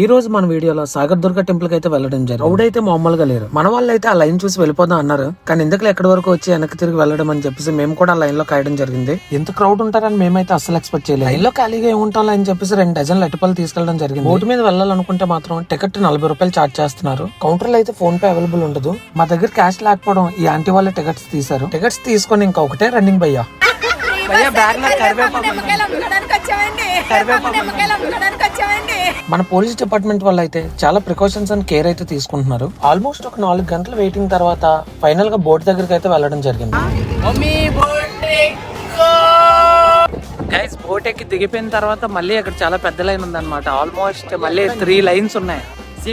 ఈ రోజు మన వీడియోలో సాగర్ దుర్గ టెంపుల్ కి అయితే వెళ్ళడం జరిగింది. క్రౌడ్ అయితే మామూలుగా లేరు. మన వాళ్ళు అయితే ఆ లైన్ చూసి వెళ్ళిపోదాం అన్నారు. కానీ ఎందుకు ఎక్కడి వరకు వచ్చి వెనక్కి తిరిగి వెళ్ళడం అని చెప్పేసి మేము కూడా ఆ లైన్ లో కాయడం జరిగింది. ఎంత క్రౌడ్ ఉంటారని మేమైతే అసలు ఎక్స్పెక్ట్ చేయలేదు. లైన్ లో ఖాళీగా ఏముంటాం అని చెప్పేసి 2 డజన్లు అరటిపళ్ళు తీసుకెళ్లడం జరిగింది. బోటు మీద వెళ్ళాలనుకుంటే మాత్రం టికెట్ 40 రూపాయలు చార్జ్ చేస్తున్నారు. కౌంటర్ లో అయితే ఫోన్ పే అవైలబుల్ ఉండదు. మా దగ్గర క్యాష్ లేకపోవడం ఈ ఆంటీ వాళ్ళ టికెట్స్ తీసారు. టికెట్స్ తీసుకొని ఇంకా ఒకటే రన్నింగ్ భయ్యా. మన పోలీస్ డిపార్ట్మెంట్ వాళ్ళు అయితే చాలా ప్రికాషన్స్ అండ్ కేర్ అయితే తీసుకుంటున్నారు. ఆల్మోస్ట్ ఒక 4 గంటల వెయిటింగ్ తర్వాత ఫైనల్ గా బోట్ దగ్గరికి అయితే వెళ్ళడం జరిగింది. గైస్ బోట్ ఎక్కి దిగిపోయిన తర్వాత మళ్ళీ అక్కడ చాలా పెద్ద లైన్ ఉందన్నమాట. ఆల్మోస్ట్ మళ్ళీ 3 లైన్స్ ఉన్నాయి.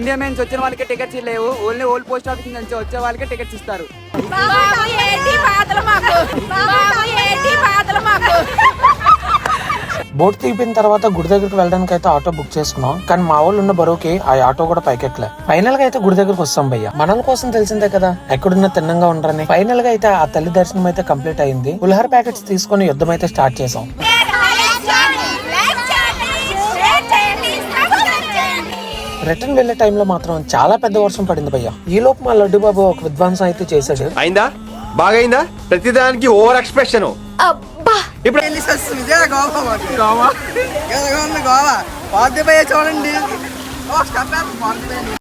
ఇండియా నుంచి వచ్చిన వాళ్ళకి టికెట్స్ లేవు. ఓన్లీ ఓల్డ్ పోస్ట్ ఆఫీస్ నుంచి వచ్చే వాళ్ళకి టికెట్స్ ఇస్తారు. బోట్ దిగిపోయిన తర్వాత గుడి దగ్గరికి వెళ్ళడానికి అయితే ఆటో బుక్ చేసుకున్నాం. కానీ మా వాళ్ళు ఉన్న బరువుకి ఆ ఆటో కూడా పైకెక్కలే. ఫైనల్ గా అయితే గుడి దగ్గరకు వస్తాం భయ్య. మనల కోసం తెలిసిందే కదా ఎక్కడున్న తిన్నంగా ఉండరని. ఫైనల్ గా అయితే ఆ తల్లి దర్శనం అయితే కంప్లీట్ అయింది. పులిహోర ప్యాకెట్స్ తీసుకుని యుద్ధం అయితే స్టార్ట్ చేసాం. రిటర్న్ వెళ్లే టైంలో మాత్రం చాలా పెద్ద వర్షం పడింది భయ్య. ఈ లోపు మా లడ్డు బాబు ఒక విధ్వంసం అయితే చేశాడు. అయిందా బాగైందా ప్రతిదానికి ఓవర్ ఎక్స్ప్రెషన్. గోవా చూడండి.